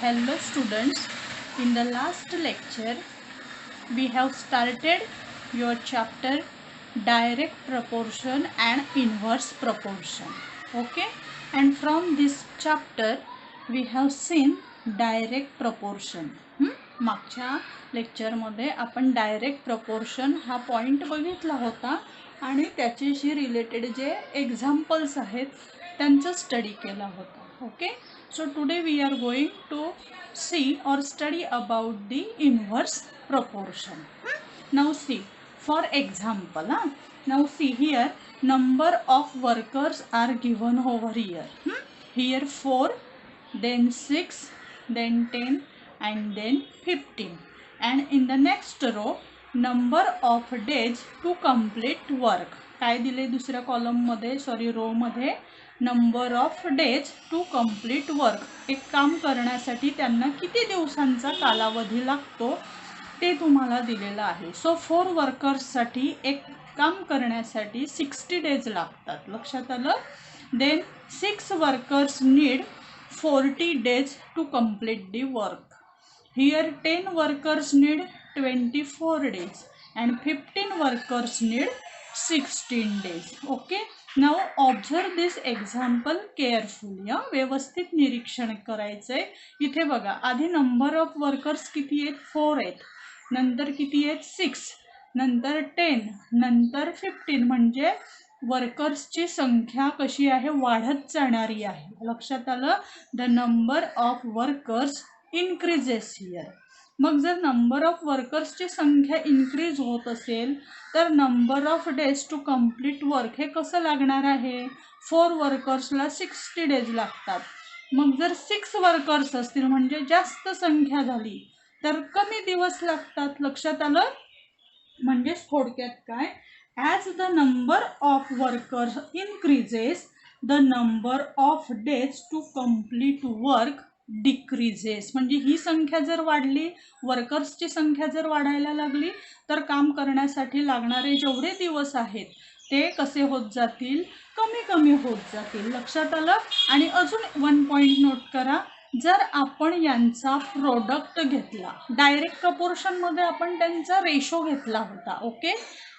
Hello students, in the last lecture we have started your chapter direct proportion and inverse proportion. Okay, and from this chapter we have seen direct proportion. मागच्या लेक्चरमध्ये आपण direct proportion हा point बघितला होता आणि त्याच्याशी related जे examples आहेत त्यांचा स्टडी केला होता. Okay, so today we are going to see or study about the inverse proportion. Now see, for example, now see here, number of workers are given over here. Here 4, then 6, then 10 and then 15, and in the next row number of days to complete work. काय दिले दुसऱ्या column मध्ये, sorry row मध्ये, number of days to complete work. एक काम करण्यासाठी त्यांना किती दिवसांचा कालावधी लागतो ते तुम्हाला दिलेलं आहे. सो 4 वर्कर्ससाठी एक काम करण्यासाठी 60 डेज लागतात. लक्षात आलं. Then 6 workers need 40 days to complete the work. Here 10 workers need 24 days and 15 workers need 16 days. Okay, now observe this example carefully. व्यवस्थित निरीक्षण करायचंय. इथे बघा, आधी नंबर ऑफ वर्कर्स किती आहेत? 4 आहेत. नंतर किती आहेत? 6, नंतर 10, नंतर 15. म्हणजे वर्कर्सची संख्या कशी आहे? वाढत जाणारी आहे. लक्षात आलं. The number of workers increases here. मग जर नंबर ऑफ वर्कर्सची संख्या इन्क्रीज होत असेल तर number of days to complete work हे कसं लागणार आहे? 4 वर्कर्सला 60 डेज लागतात. मग जर 6 वर्कर्स असतील म्हणजे जास्त संख्या झाली तर कमी दिवस लागतात. लक्षात आलं. म्हणजे थोडक्यात काय, as the number of workers increases the number of days to complete work decreases. म्हणजे ही संख्या जर वाढली, वर्कर्सची संख्या जर वाढायला लागली तर काम करण्यासाठी लागणारे जेवढे दिवस आहेत ते कसे होत जातील? कमी कमी होत जातील. लक्षात आलं. आणि अजून 1 पॉइंट नोट करा. जर आपण यांचा प्रोडक्ट घेतला, डायरेक्ट प्रपोर्शनमध्ये आपण त्यांचा रेशो घेतला होता. ओके,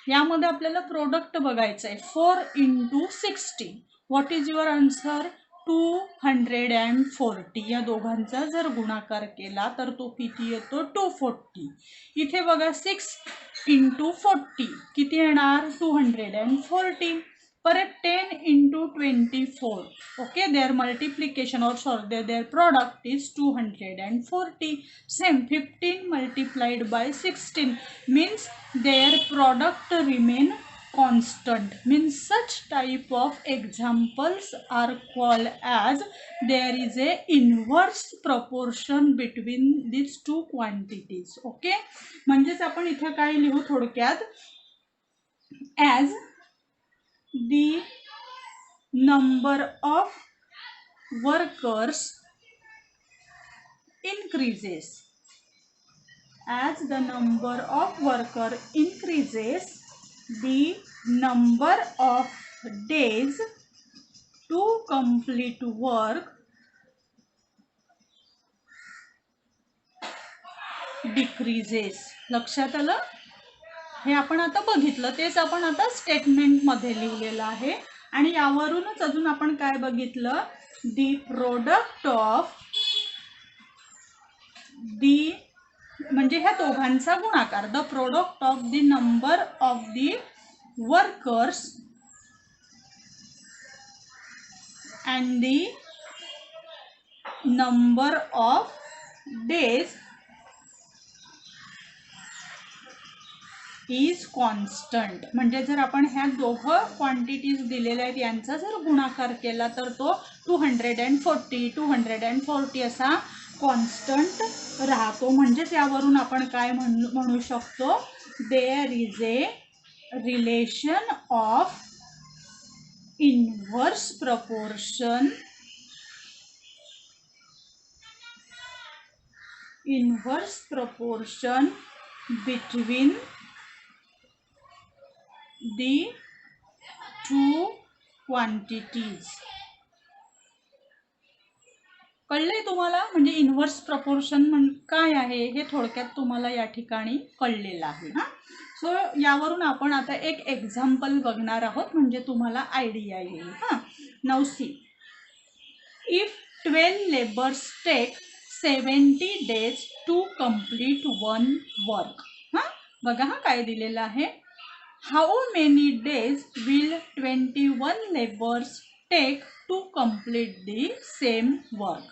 यामध्ये आपल्याला प्रोडक्ट बघायचं आहे. 4 into 60. What is your answer? 240. या दोघांचा जर गुणाकार केला तर तो किती येतो? 240. इथे बघा 6 into 40 किती येणार? 240. परत 10 into 24. Okay, their multiplication or sorry their product is 240. Same 15 multiplied by 16 means their product remain constant. Means such type of examples are called as there is a inverse proportion between these two quantities. Okay, म्हणजेच आपण इथे काय लिहू थोडक्यात, as the number of workers increases, as the number of worker increases, the number of days to complete work decreases. लक्षात आलं. हे आपण आता बघितलं, तेच आपण आता स्टेटमेंटमध्ये लिहिलेलं आहे. आणि यावरूनच अजून आपण काय बघितलं? दी प्रोडक्ट ऑफ दी म्हणजे ह्या दोघांचा गुणाकार, the product of the number of the workers and the number of days is constant. म्हणजे जर आपण ह्या दोघं क्वांटिटीज दिलेल्या आहेत यांचा जर गुणाकार केला तर तो 240 असा कॉन्स्टंट राहतो. म्हणजेच यावरून आपण काय म्हणू शकतो? There is a relation of inverse proportion between the two quantities. कळलंय तुम्हाला? म्हणजे इन्व्हर्स प्रपोर्शन काय आहे हे थोडक्यात तुम्हाला या ठिकाणी कळलेलं आहे हां. सो यावरून आपण आता एक एक्झाम्पल बघणार आहोत म्हणजे तुम्हाला आयडिया येईल हां. Now see, if 12 labours take 70 days to complete one work. हां बघा हा काय दिलेलं आहे. How many days will 21 labours take to complete the same work.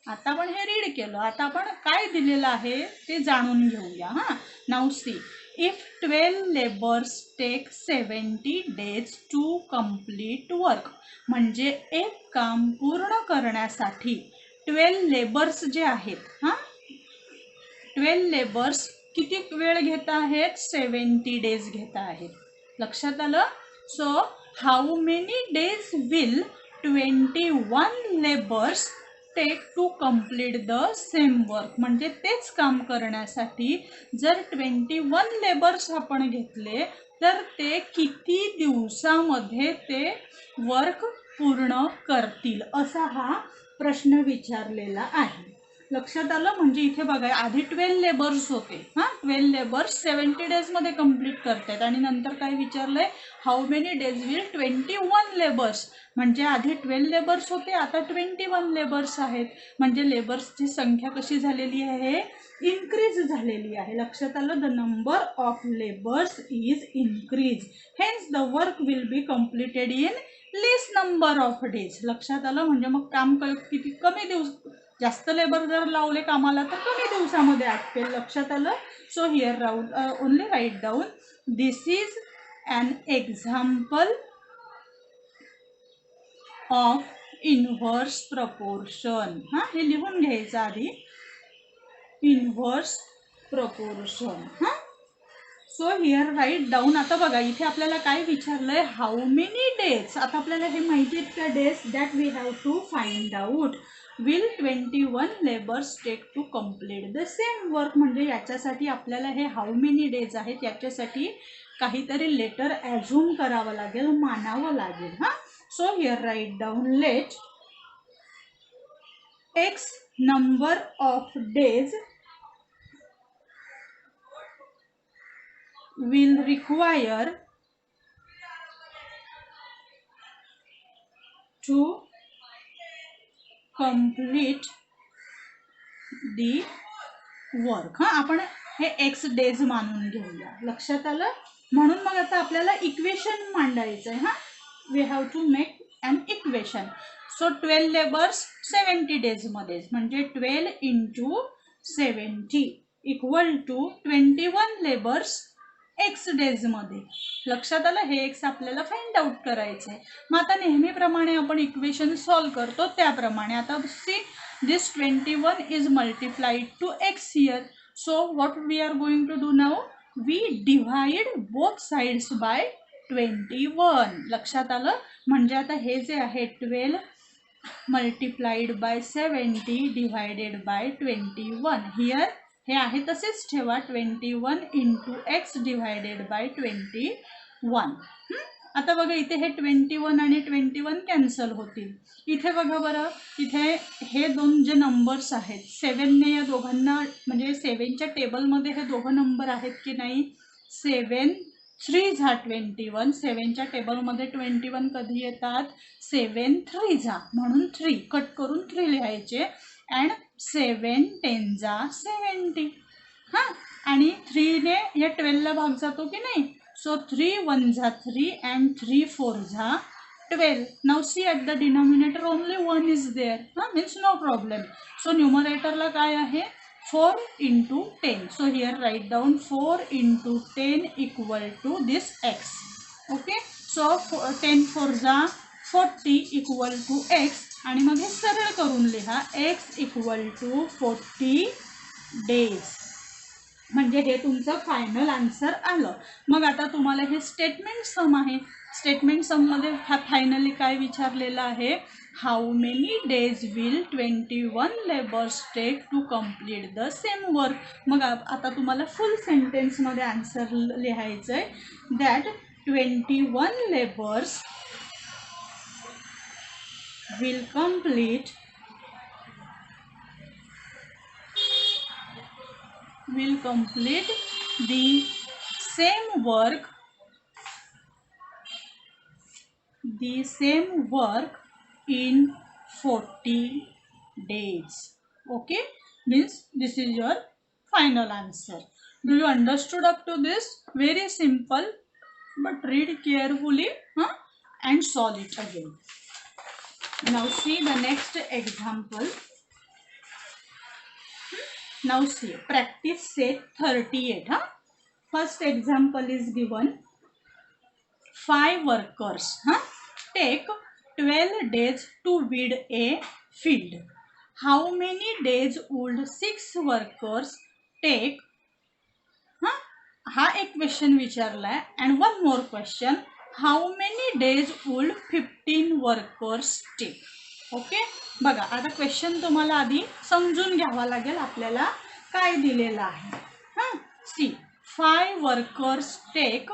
आता आपण हे रीड केलं, आता आपण काय दिलेलं आहे ते जाणून घेऊया हां. Now see, if 12 labours take 70 days to complete work, म्हणजे एक काम पूर्ण करण्यासाठी 12 लेबर्स जे आहेत हां, 12 लेबर्स किती वेळ घेत आहेत? 70 days घेत आहेत. लक्षात आलं? So how many days will 21 labours take to complete the same work, म्हणजे तेच काम करण्यासाठी जर 21 लेबर्स आपण घेतले तर ते किती दिवसामध्ये ते वर्क पूर्ण करतील, असा हा प्रश्न विचारलेला आहे. लक्षात आलं? म्हणजे इथे बघा आधी 12 लेबर्स होते हां, 12 लेबर्स 70 डेजमध्ये कंप्लीट करतात आणि नंतर काय विचारलंय, how many days will 21 labours, म्हणजे आधी 12 लेबर्स होते आता 21 लेबर्स आहेत. म्हणजे लेबर्सची संख्या कशी झालेली आहे? इन्क्रीज झालेली आहे. लक्षात आलं? The number of labours is increase, hence the work will be completed in less number of days. लक्षात आलं? म्हणजे मग काम किती कमी दिवस, जास्त लेबर जर लावले कामाला तर कमी दिवसामध्ये आटपेल. लक्षात आलं? So here only write down, this is an example of inverse proportion. हां हे लिहून घ्यायचं आधी, इन्व्हर्स प्रपोर्शन हां. So here write down. आता बघा इथे आपल्याला काय विचारलंय, हाऊ मेनी डेज. आता आपल्याला हे माहिती आहेत का days, that we have to find out. Will 21 labours take to complete the same work, म्हणजे याच्यासाठी आपल्याला हे हाऊ मेनी डेज आहेत याच्यासाठी काहीतरी लेटर ॲझ्युम करावं लागेल, मानावं लागेल हां. So here write down, let X number of days will require to complete the work. हां आपण हे एक्स डेज मानून घेऊया. लक्षात आलं? म्हणून मग आता आपल्याला इक्वेशन मांडायचं आहे हां. We have to make an equation. So 12 labours 70 डेजमध्ये, म्हणजे 12 into 70 equal to 21 labours X डेजमध्ये. लक्षात आलं? हे एक्स आपल्याला फाइंड आउट करायचं आहे. मग आता नेहमीप्रमाणे आपण इक्वेशन सॉल्व करतो त्याप्रमाणे आता see, this 21 is multiplied to X here. So what we are going to do now, we divide both sides by 21. लक्षात आलं? म्हणजे आता हे जे आहे 12 multiplied by 70 divided by 21, here हे आहे तसेच ठेवा, 21 into x डिवायडेड बाय 21. आता बघा इथे हे 21 आणि 21 कॅन्सल होतील. इथे बघा बरं, इथे हे दोन जे नंबर्स आहेत 7ने या दोघांना, म्हणजे 7च्या टेबलमध्ये हे दोघं नंबर आहेत की नाही, 7 3 जा 21, 7च्या टेबलमध्ये 21 कधी येतात, 7 3 जा, म्हणून 3 कट करून 3 लिहायचे. अँड 7 10 जा 70 हां, आणि 3ने या 12ला भाग जातो की नाही. सो 3 1 जा 3 अँड 3 4 जा 12. Now see at the denominator only 1 is there हां, मीन्स नो प्रॉब्लेम. सो न्यूमरेटरला काय आहे 4 into 10. So here write down 4 into 10 equal to this X. Okay, so 10 4 जा 40 इक्वल टू एक्स, आणि मग हे सरळ करून लिहा, एक्स इक्वल टू 40 डेज, म्हणजे हे तुमचं फायनल आन्सर आलं. मग आता तुम्हाला हे स्टेटमेंट सम आहे. स्टेटमेंट सममध्ये हा फायनली काय विचारलेलं आहे, how many days will 21 labours take to complete the same work. मग आता तुम्हाला फुल सेंटेन्समध्ये आन्सर लिहायचं आहे, that 21 labours will complete will complete the same work in 40 days. Okay, means this is your final answer. Do you understood up to this? Very simple, but read carefully, and solve it again. Now see the next example. Now see practice set 38. First example is given. 5 workers take 12 days to weed a field. How many days would 6 workers take? हा एक question विचारलाय. And one more question, how many days would 15 workers take? Okay, बघा आता question तुम्हाला आधी समजून घ्यावा लागेल आपल्याला काय दिलेलं आहे. See 5 workers take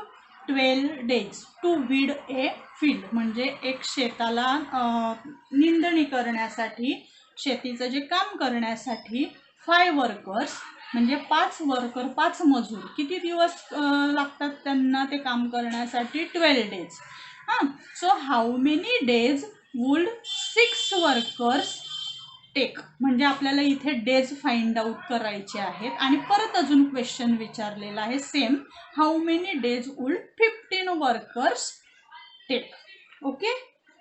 12 days to weed a field, म्हणजे एक शेताला निंदणी करण्यासाठी, शेतीचं जे काम करण्यासाठी 5 वर्कर्स म्हणजे 5 वर्कर, 5 मजूर किती दिवस लागतात त्यांना ते काम करण्यासाठी? 12 days. So how many days would 6 workers take, म्हणजे आपल्याला इथे डेज फाइंड आउट करायचे आहेत. आणि परत अजून क्वेश्चन विचारलेला आहे same, how many days would 15 workers take. Okay,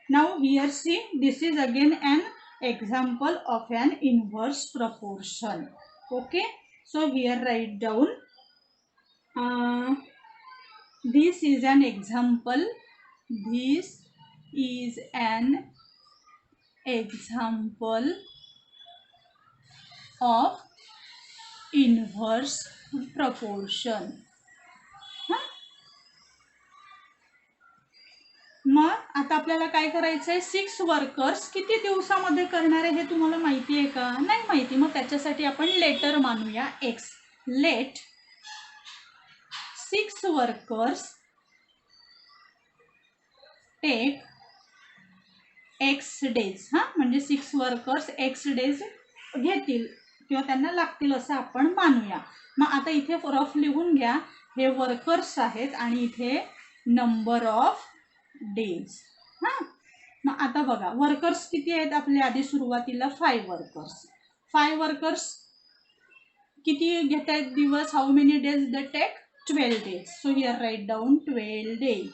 now here see this is again an example of an inverse proportion. Okay, so here write down, this is an example, this is an example of inverse proportion. मग आता आपल्याला काय करायचं आहे? 6 workers किती दिवसामध्ये करणार आहे हे तुम्हाला माहिती आहे का? नाही माहिती. मग त्याच्यासाठी आपण लेटर मानूया X. Let 6 workers take X days. म्हणजे 6 वर्कर्स एक्स डेज घेतील किंवा त्यांना लागतील असं आपण मानूया. मग आता इथे रफ लिहून घ्या, हे वर्कर्स आहेत आणि इथे नंबर ऑफ डेज. मग आता बघा वर्कर्स किती आहेत आपले? आधी सुरुवातीला 5 वर्कर्स. 5 वर्कर्स किती घेत आहेत दिवस? How many days they take? 12 days. So here write down 12 days.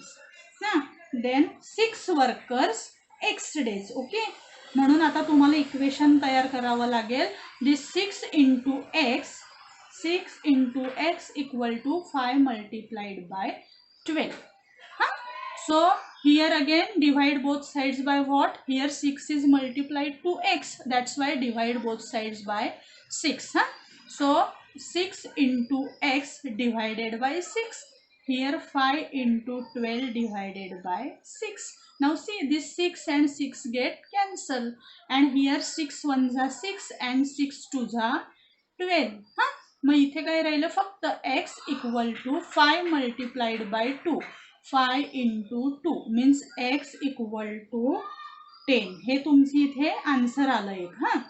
Then 6 workers X days. Okay, म्हणून आता तुम्हाला इक्वेशन तयार करावं लागेल. This 6 into X, 6 into X equal to 5 multiplied by 12. So here again divide both sides by what? Here 6 is multiplied to x, that's why divide both sides by 6. So 6 into x divided by 6. Here 5 into 12 divided by 6. Now see this 6 and 6 get cancel, and here 6 ones are 6 and 6 twos are 12. मग इथे काय राहिलं? फक्त x equal to 5 multiplied by 2. 5 into 2 means x equal to 10. हे तुमची इथे answer आलं एक.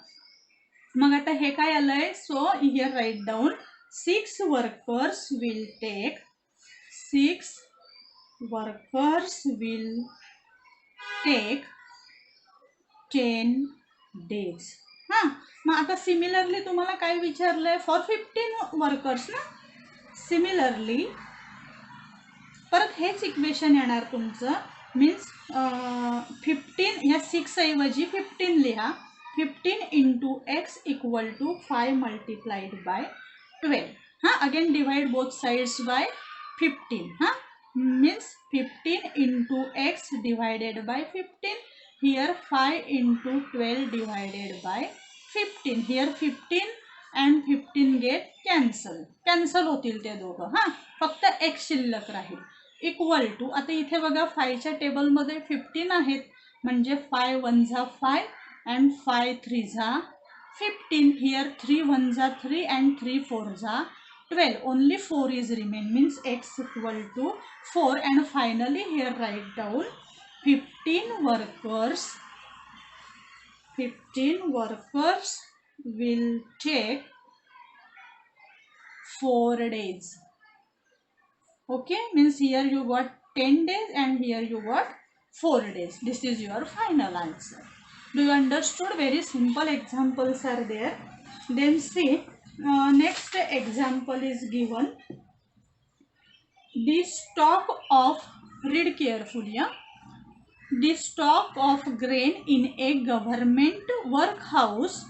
मग आता हे काय आलंय? So here write down 6 workers will take, 6 workers will take 10 days. मग आता सिमिलरली तुम्हाला काय विचारलंय? फॉर 15 वर्कर्स ना. सिमिलरली परत हेच इक्वेशन येणार तुमचं. मीन्स 15 ह्या 6 ऐवजी 15 लिहा. 15 into X equal to 5 multiplied by 12. Again divide both sides by 15. Means 15 into X divided by 15. Here 5 into 12 divided by 15. Here 15 and 15 get cancel होतील ते दोघं. फक्त एक्स शिल्लक राहील. इक्वल टू, आता इथे बघा 5च्या टेबलमध्ये 15 आहेत, म्हणजे 5 1 जा 5 अँड 5 3 जा 15. हियर 3 1 जा 3 अँड 3 4 जा 12. Only 4 is remain, means X equal to 4. And finally here write down 15 workers will take 4 days. Okay, means here you got 10 days and here you got 4 days. This is your final answer. Do you understood? Very simple examples are there. Then see, next example is given. The stock of, read carefully, yeah? The stock of grain in a government workhouse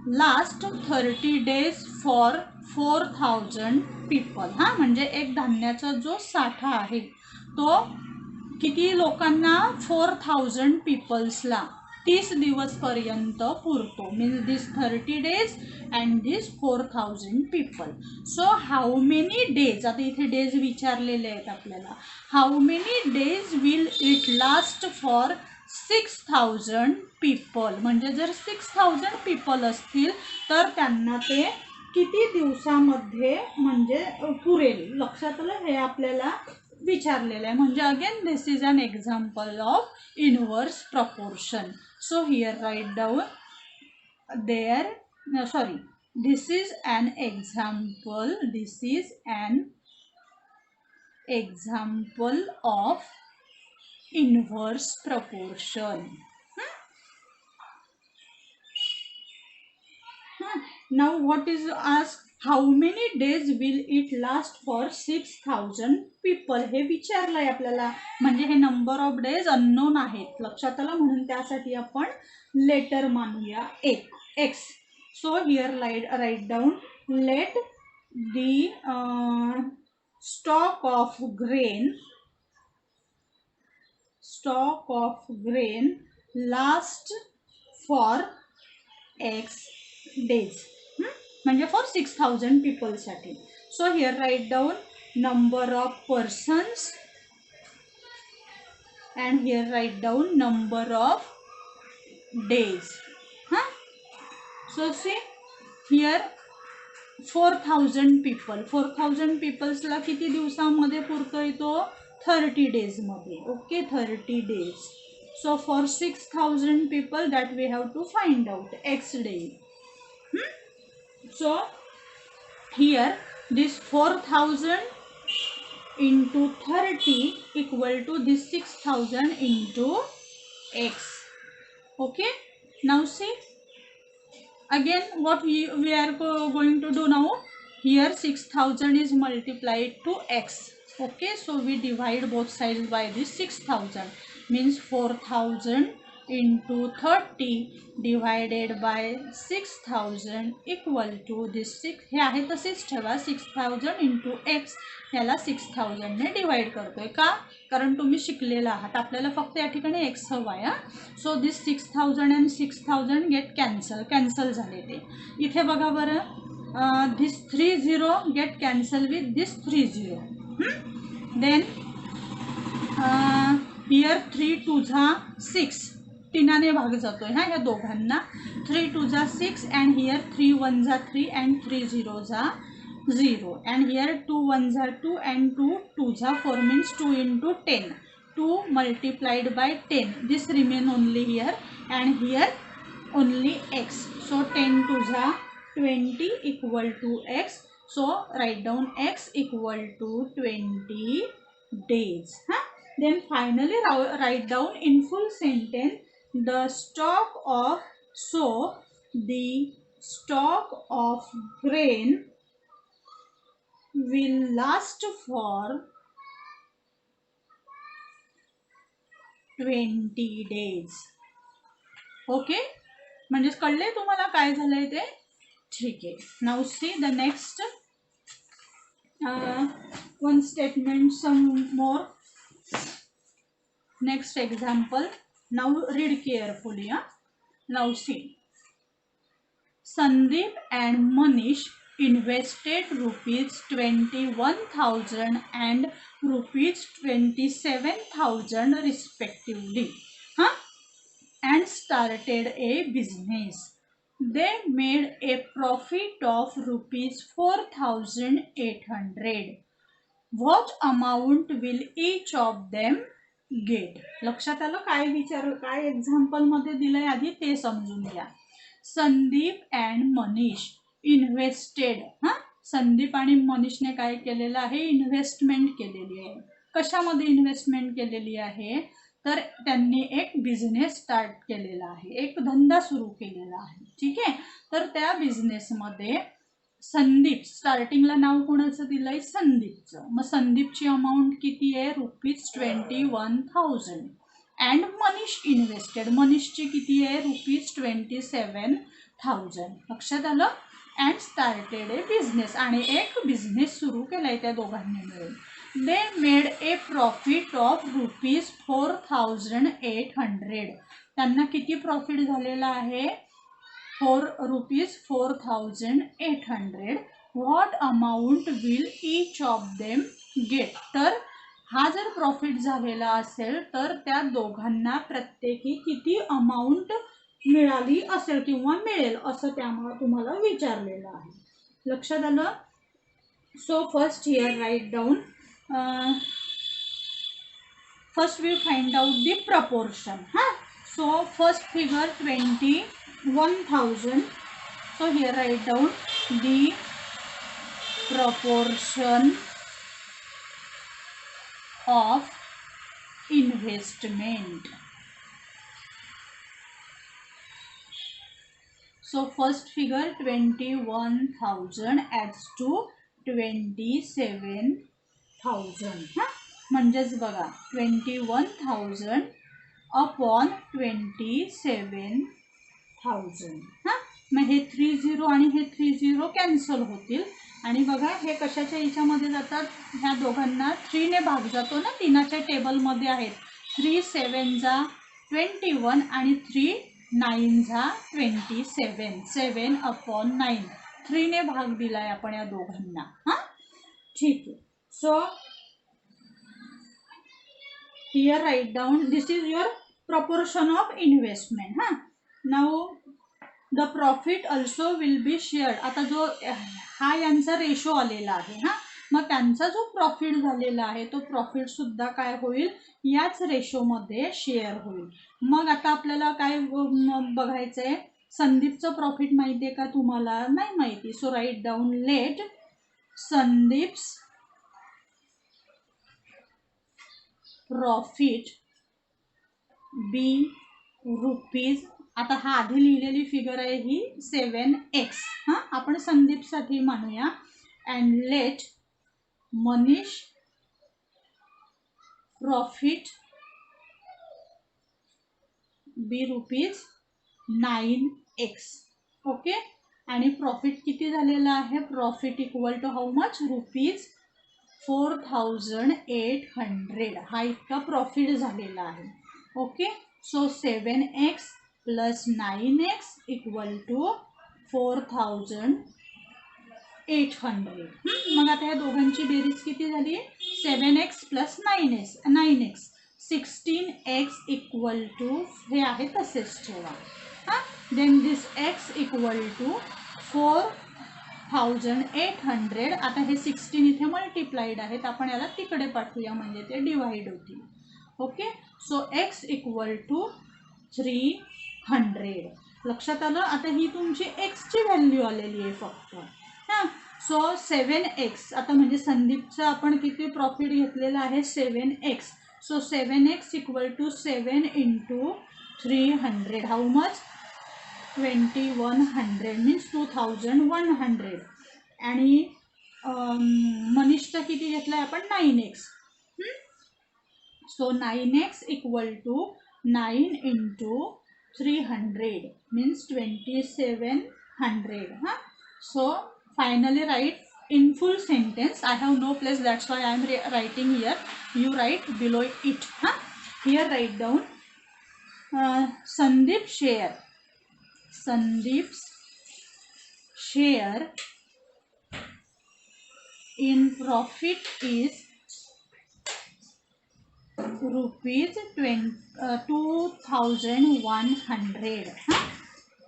last 30 days for 4000 people. हा म्हणजे एक धान्याचा जो साठा आहे तो किती लोकांना 4000 पीपल्सला 30 दिवस पर्यंत पुरतो. Means this 30 days and this 4000 people. So how many days, आता इथे डेज विचारलेले आहेत आपल्याला. How many days will it last for 6000 people. म्हणजे जर 6000 पीपल असतील तर त्यांना ते किती दिवसामध्ये म्हणजे पुरेल. लक्षात आलं, हे आपल्याला विचारलेलं आहे. म्हणजे again this is an example of inverse proportion. So here write down there, sorry, this is an example, this is an example of inverse proportion. Now what is asked, how many days will it last for 6000 people. हे विचारलंय आपल्याला. म्हणजे हे number of days unknown आहेत. लक्षात आलं, म्हणून त्यासाठी आपण लेटर मानूया x. So here write down, let the stock of grain last for x days. म्हणजे फॉर 6000 पीपल साठी. So here write down number of persons and here write down number of days. So see here 4000 people, 4000 पीपल्सला किती दिवसामध्ये पुरतोय तो 30 days मध्ये. Okay, 30 days. So for 6000 people that we have to find out x day. So here this 4000 into 30 equal to this 6000 into x. Okay, now see again what we are going to do now. Here 6000 is multiplied to x. Okay, so we divide both sides by this 6000, means 4000 into 30 divided by 6000 equal to this 6. हे आहे तसेच ठेवा, 6000 into x याला 6000 ने divide करतोय. का? कारण तुम्ही शिकलेला आहात, आपल्याला फक्त या ठिकाणी x हवा आहे. So this 6000 and 6000 get cancel झाले ते. इथे बघा बरं, this 30 get cancel with this 30. Then here 3 2 जा 6, तीनाने भाग जातोय ह्या दोघांना. 3 2 जा 6 अँड हियर 3 1 जा 3 अँड 3 0 जा 0 and here 2 1s are 2 and 2 2s are 4, means 2 into 10. 2 multiplied by 10, this remain only here and here only x. So 10 2s are 20 equal to x. So write down x equal to 20 days. Then finally write down in full sentence the stock of grain will last for 20 days. Okay, म्हणजे कळले तुम्हाला काय झालंय ते. ठीक आहे. Now see the next one statement, some more. Next example. Now read carefully. Now see, Sandeep and Manish invested rupees 21,000 and rupees 27,000 respectively, and started a business. They made a profit of rupees 4,800. What amount will each of them get? लक्षात आलं काय काय example मध्ये दिलंय आधी ते समजून घ्या. संदीप अँड मनीष इन्व्हेस्टेड संदीप आणि मनीषने काय केलेलं आहे, इन्व्हेस्टमेंट केलेली आहे. कशामध्ये इन्व्हेस्टमेंट केलेली आहे, तर त्यांनी एक बिझनेस स्टार्ट केलेला आहे, एक धंदा सुरू केलेला आहे. ठीक आहे. तर त्या बिझनेसमध्ये संदीप, स्टार्टिंगला नाव कोणाचं दिलंय, संदीपचं. मग संदीपची अमाऊंट किती आहे, ₹21,000. अँड मनीष इन्व्हेस्टेड, मनीषची किती आहे, ₹27,000. लक्षात आलं. अँड स्टार्टेड ए बिझनेस, आणि एक बिझनेस सुरू केलाय त्या दोघांनी मिळून. They made a profit of ₹4,800. त्यांना किती प्रॉफिट झालेला आहे, ₹4,800. What amount will each of them get. तर हा जर प्रॉफिट झालेला असेल तर त्या दोघांना प्रत्येकी किती अमाऊंट मिळाली असेल किंवा मिळेल असं त्यामुळे तुम्हाला विचारलेलं आहे. लक्षात आलं. So first here write down, first we find out the proportion. So first figure 21,000. So here write down the proportion of investment. So first figure 21,000 adds to 27,000. म्हणजेच बघा 21,000 अपॉन 27,000. मग हे 30 आणि हे 30 कॅन्सल होतील. आणि बघा हे कशाच्या याच्यामध्ये जातात, ह्या दोघांना 3 ने भाग जातो ना, तिनाच्या टेबलमध्ये आहेत. 3 7 जा 21 आणि 3 9 जा 27. 7/9 3 ने भाग दिलाय आपण या दोघांना. ठीक आहे. So here write down, this is your proportion of investment. Now the profit also will be shared. आता जो हा यांचा रेशो आलेला आहे, मग त्यांचा जो प्रॉफिट झालेला आहे तो प्रॉफिट सुद्धा काय होईल, याच रेशोमध्ये शेअर होईल. मग आता आपल्याला काय बघायचं आहे, संदीपचं प्रॉफिट माहिती आहे का तुम्हाला, नाही माहिती. So write down, let Sandeep's profit be rupees. आता हा आधी लिहिलेली फिगर आहे ही 7x. आपण संदीपसाठी मानूया. And let Manish profit be rupees 9x. Okay. आणि प्रॉफिट किती झालेला आहे, profit equal to how much, ₹4,800. हा इतका प्रॉफिट झालेला आहे. Okay. So 7x plus 9x equal to 4,800. मग आता या दोघांची बेरीज किती झाली, 7x plus 9x 16x equal to, हे आहे तसेच ठेवा. Then this x equal to 4,800. आता हे 16 इथे मल्टिप्लाइड आहेत, आपण याला तिकडे पाठवूया म्हणजे ते डिवाइड होतील. Okay. So x equal to 300. लक्षात आलं. आता ही तुमची एक्सची व्हॅल्यू आलेली आहे फक्त. सो 7x, आता म्हणजे संदीपचं आपण किती प्रॉफिट घेतलेलं आहे, 7x. So 7x equal to 7 into 300. How much, 2100 means 2100. आणि मनीषचा किती घेतला आहे आपण, 9x. So 9x equal to 9 into 300 means 2700. So finally write in full sentence. I have no place, that's why I am writing here. You write below it. Here write down Sandeep's share in profit is ₹2,100.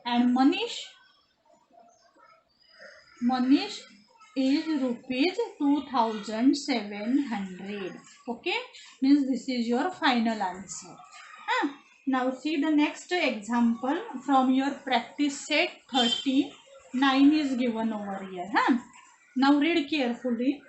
And Manish is ₹2,700. Okay, means this is your final answer. Now see the next example from your practice set 39 is given over here. Now read carefully.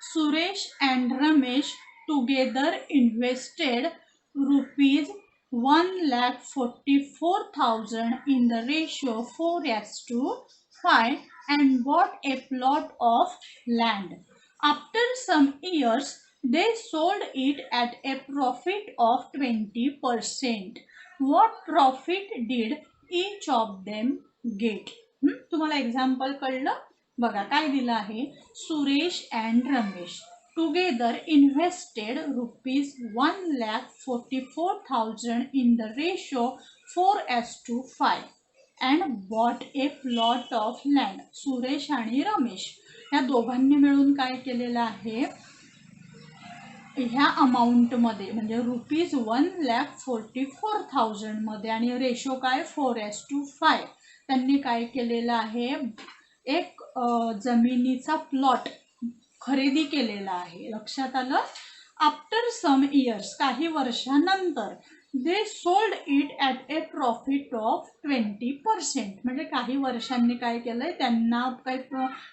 Suresh and Ramesh together invested rupees 1,44,000 in the ratio 4:5 and bought a plot of land. After some years, they sold it at a profit of 20%. What profit did each of them get? तुम्हाला example कळलं? बघा काय दिलं आहे. Suresh and Ramesh together invested rupees 1,44,000 in the ratio 4:5 and bought a plot of land. Suresh आणि रमेश या दोघांनी मिळून काय केलेलं आहे, ह्या अमाऊंटमध्ये म्हणजे रुपीज 1,44,000 मध्ये आणि रेशो काय 4:5 त्यांनी काय केलेलं आहे, एक जमिनीचा प्लॉट खरेदी केलेला आहे. लक्षात आलं. आफ्टर सम इयर्स काही वर्षानंतर they sold it at a profit of 20%. म्हणजे काही वर्षांनी काय केलंय, त्यांना काय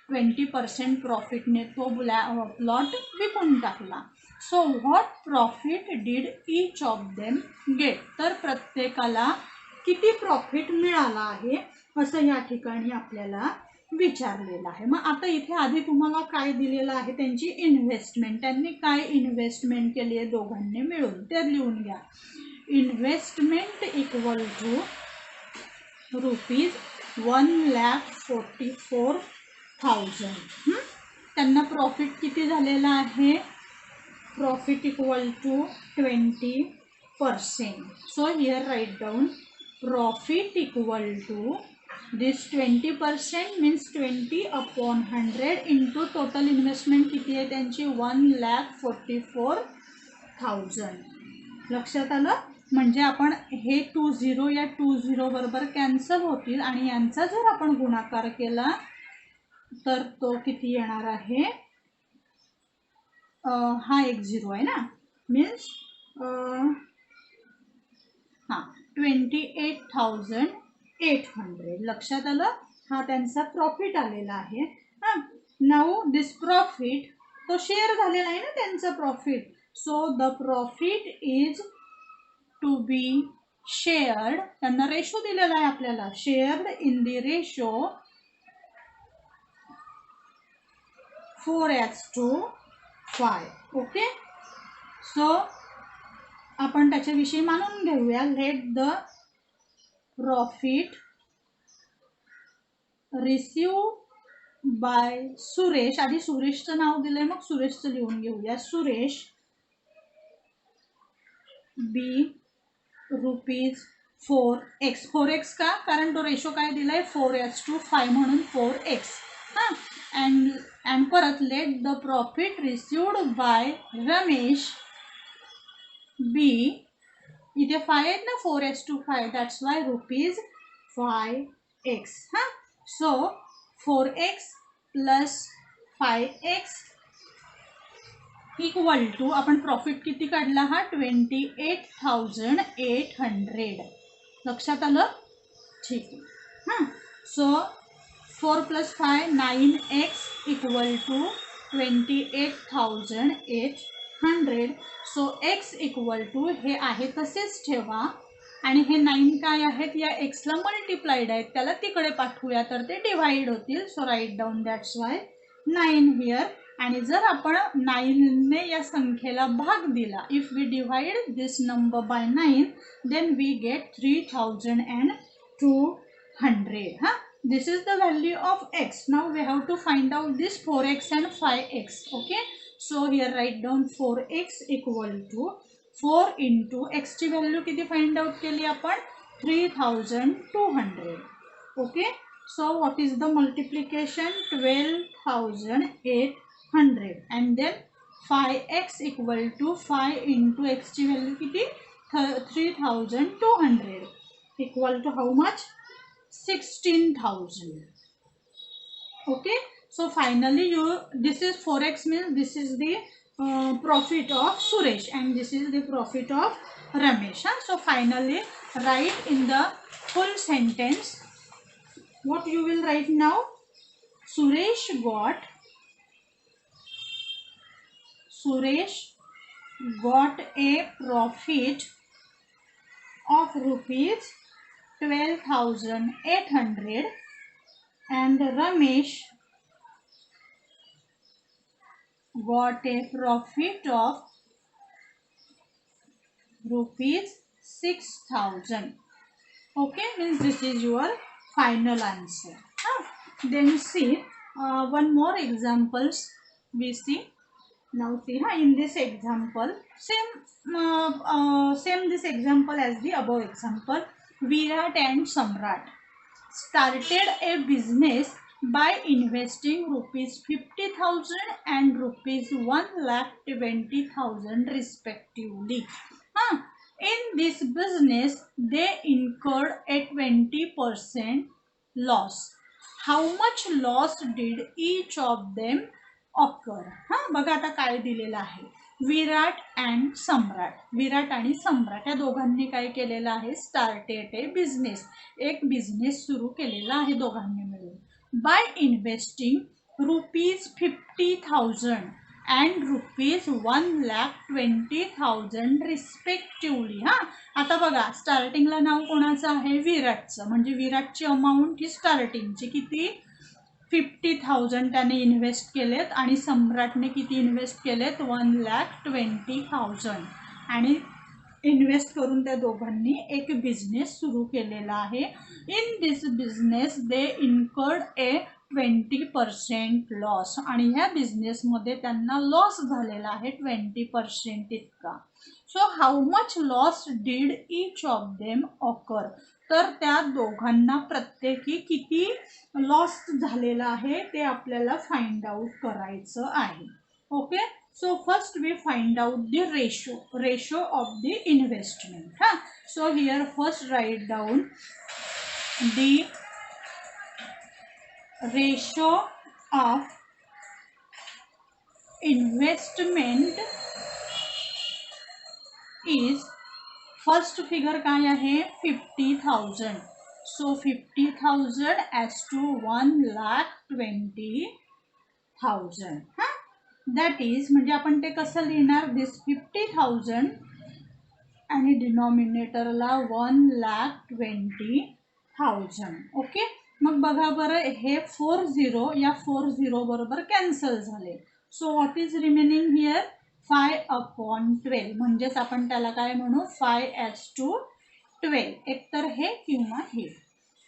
20% प्रॉफिटने तो प्लॉट विकून टाकला. So what profit did each of them get. तर प्रत्येकाला किती प्रॉफिट मिळाला आहे असं या ठिकाणी आपल्याला विचारलेलं आहे. मग आता इथे आधी तुम्हाला काय दिलेलं आहे, त्यांची इन्व्हेस्टमेंट. त्यांनी काय इन्व्हेस्टमेंट केली आहे दोघांनी मिळून ते लिहून घ्या. Investment equal to rupees 1,44,000. त्यांना प्रॉफिट किती झालेला आहे, profit equal to 20%. So here write down profit equal to this 20% means 20/100 into total investment किती आहे त्यांची 1,44,000. लक्षात आलं. म्हणजे आपण हे 20 या 20 बरोबर कॅन्सल होतील आणि यांचा जर आपण गुणाकार केला तर तो किती येणार आहे, हा एक 0 आहे ना, मीन्स 28,800. लक्षात आलं. हा त्यांचा प्रॉफिट आलेला आहे. नाऊ दिस प्रॉफिट तो शेअर झालेला आहे ना त्यांचा profit. So the profit is to be shared. त्यांना रेशो दिलेला आहे आपल्याला, shared in the ratio 4:5. Okay. सो आपण त्याच्याविषयी मानून घेऊया. Let the profit receive by Suresh. आधी सुरेशचं नाव दिलंय, मग सुरेशचं लिहून घेऊया. सुरेश बी रुपीज 4x. 4x का, कारण तो रेशो काय दिलाय 4:5 म्हणून 4x. अँड परत let the profit received by Ramesh B. इथे 5 आहेत ना, 4:5, that's why rupees 5x. So 4x plus 5x equal to, आपण प्रॉफिट किती काढला हा 28,800. लक्षात आलं. ठीक आहे. So 4 + 5 9x equal to 28,800. So x equal to हे आहे तसेच ठेवा आणि हे 9 काय आहेत, या एक्सला मल्टिप्लाइड आहेत, त्याला तिकडे पाठवूया तर ते डिवाइड होतील. So write down that's why 9 here. आणि जर आपण 9ने या संख्येला भाग दिला, if we divide this number by 9 then we get 3,200. This is the value of x. Now we have to find out this 4x and 5x. Okay. So here write down 4x equal to 4 into x ची value किती find out केली आपण 3,200. Okay. So what is the multiplication 12,800 and then 5x equal to 5 into x ची value किती 3,200 equal to how much 16,000. Okay. So finally this is 4x means this is the profit of Suresh and this is the profit of Ramesh. So finally write in the full sentence. What you will write now? Suresh got a profit of rupees 12,800 and Ramesh got a profit of rupees 6,000. Okay, means this is your final answer. Then see one more examples we see. Now see in this example, same this example as the above example. Virat and Samrat started a business by investing rupees 50,000 and rupees 1,20,000 respectively. In this business, they incurred a 20% loss. How much loss did each of them occur? बघा आता काय दिलेलं आहे. विराट and सम्राट, विराट आणि सम्राट या दोघांनी काय केलेलं आहे, स्टार्टेड ए बिझनेस, एक बिझनेस सुरू केलेला आहे दोघांनी मिळून. By investing rupees 50,000 and rupees 1,20,000 respectively. आता बघा स्टार्टिंगला नाव कोणाचं आहे, विराटचं, म्हणजे विराटची अमाऊंट ही स्टार्टिंगची किती 50,000 त्याने इन्व्हेस्ट केलेत आणि सम्राटने किती इन्व्हेस्ट केलेत 1,20,000 आणि इन्व्हेस्ट करून त्या दोघांनी एक बिझनेस सुरू केलेला आहे. In this business they incurred a 20% loss आणि ह्या बिझनेसमध्ये त्यांना लॉस झालेला आहे 20% इतका. So how much loss did each of them occur, तर त्या दोघांना प्रत्येकी किती लॉस झालेला आहे ते आपल्याला फाइंड आउट करायचं आहे. Okay, so first we find out the ratio of the investment. So here first write down the ratio of investment is, first figure काय आहे 50,000. so 50,000 as to 1,20,000. That is म्हणजे आपण ते कसं लिहिणार, दिस 50,000 आणि डिनॉमिनेटरला 1,20,000. ओके, मग बघा बरं हे 40 या 40 बरोबर कॅन्सल झाले. So what is remaining here 5/12, म्हणजेच आपण त्याला काय म्हणू 5:12, एकतर हे किंवा हे.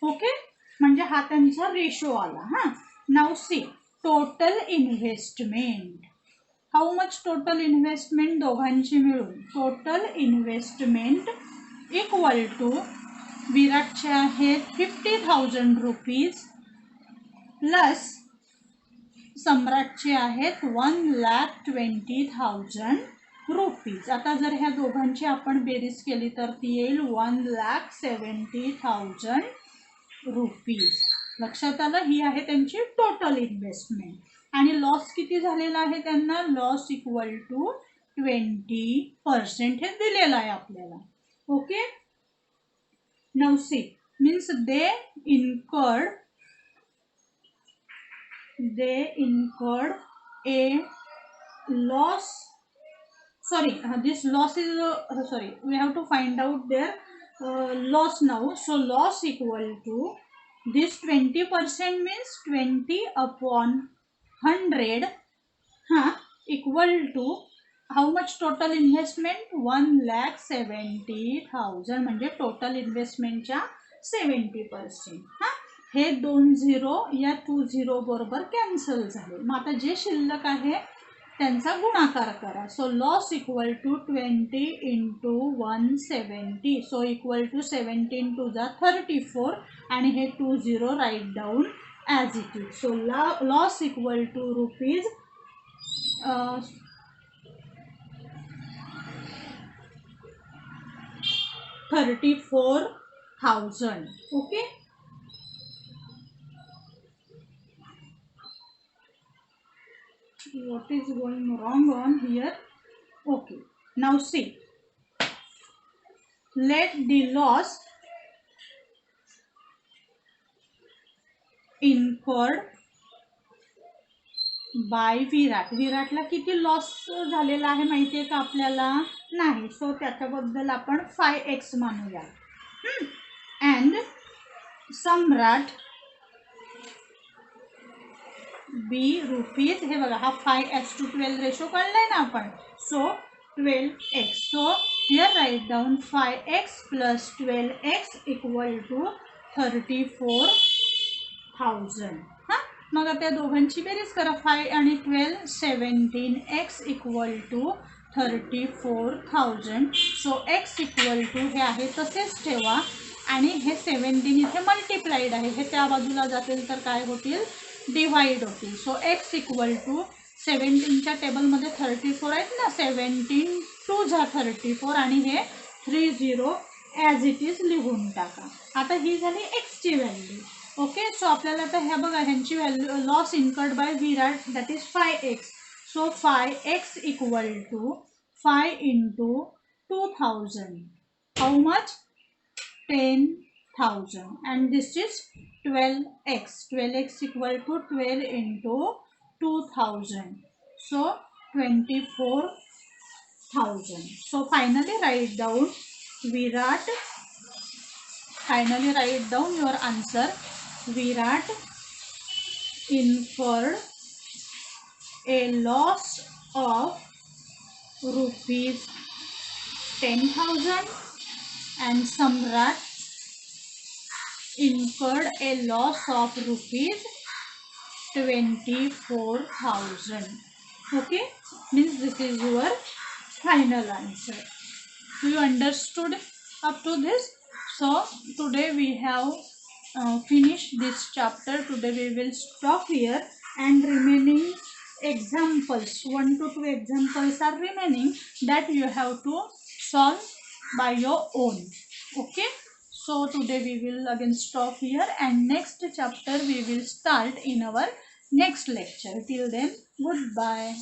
ओके, म्हणजे हा त्यांचा रेशो आला. नाव C total investment. How much total investment दोघांची मिळून, टोटल इन्व्हेस्टमेंट इक्वल टू विराटचे आहेत 50,000 रुपीज प्लस सम्राटचे आहेत 1,20,000 रुपीज. आता जर ह्या दोघांची आपण बेरीज केली तर ती येईल 1,70,000 रुपीज. लक्षात आलं, ही आहे त्यांची टोटल इन्व्हेस्टमेंट. आणि लॉस किती झालेला आहे त्यांना, लॉस इक्वल टू 20% हे दिलेलं आहे आपल्याला. Okay, now see means they incurred a loss. Sorry, this loss is sorry, we have to find out their loss now. So loss equal to this 20% means 20/100 equal to how much total investment 1,70,000 म्हणजे total इन्व्हेस्टमेंटच्या 70%. हे 2 0 या 2 0 बरोबर cancel झाले. मग आता जे शिल्लक आहे त्यांचा गुणाकार करा. So loss equal to 20 into 170. So equal to 17 2 जा 34 आणि हे 2 0 write down as it is. So loss equal to rupees 34,000. Okay, what is going wrong on here? Okay, now see, let the loss incurred by Virat. विराटला किती loss झालेला आहे माहिती आहे का आपल्याला? नाही. सो त्याच्याबद्दल आपण 5x मानूया. अँड सम्राट बी रुपीज, हे बघा हा 5:12 रेशो काढलाय ना आपण. So 12x. So here write down 5x plus 12x equal to 34,000. हां, मग आता या दोघांची बेरीज करा. 5 आणि 12 17x equal to 34,000. So x equal to हे आहे तसेच ठेवा आणि हे 17 इथे मल्टिप्लाइड आहे, हे त्या बाजूला जातील तर काय होतील? डिवाइड होतील. सो x इक्वल टू 17च्या टेबलमध्ये 34 आहेत ना, 17 2 जा 34 आणि हे 30 ॲज इट इज लिहून टाका. आता ही झाली एक्सची व्हॅल्यू. ओके. सो आपल्याला आता ह्या बघा ह्यांची value loss incurred by Virat that is 5x. So 5x equal to 5 into 2000. How much? 10,000. And this is 12x. 12x equal to 12 into 2000. So 24,000. So finally write down Virat. Finally write down your answer. Virat incurred a loss of rupees 10,000 and Samrat incurred a loss of rupees 24,000. Okay, means this is your final answer. Do you understood up to this? So today we have finished this chapter. Today we will stop here, and remaining examples, 1 to 2 examples are remaining that you have to solve by your own. Okay. So today we will again stop here, and next chapter we will start in our next lecture. Till then, goodbye.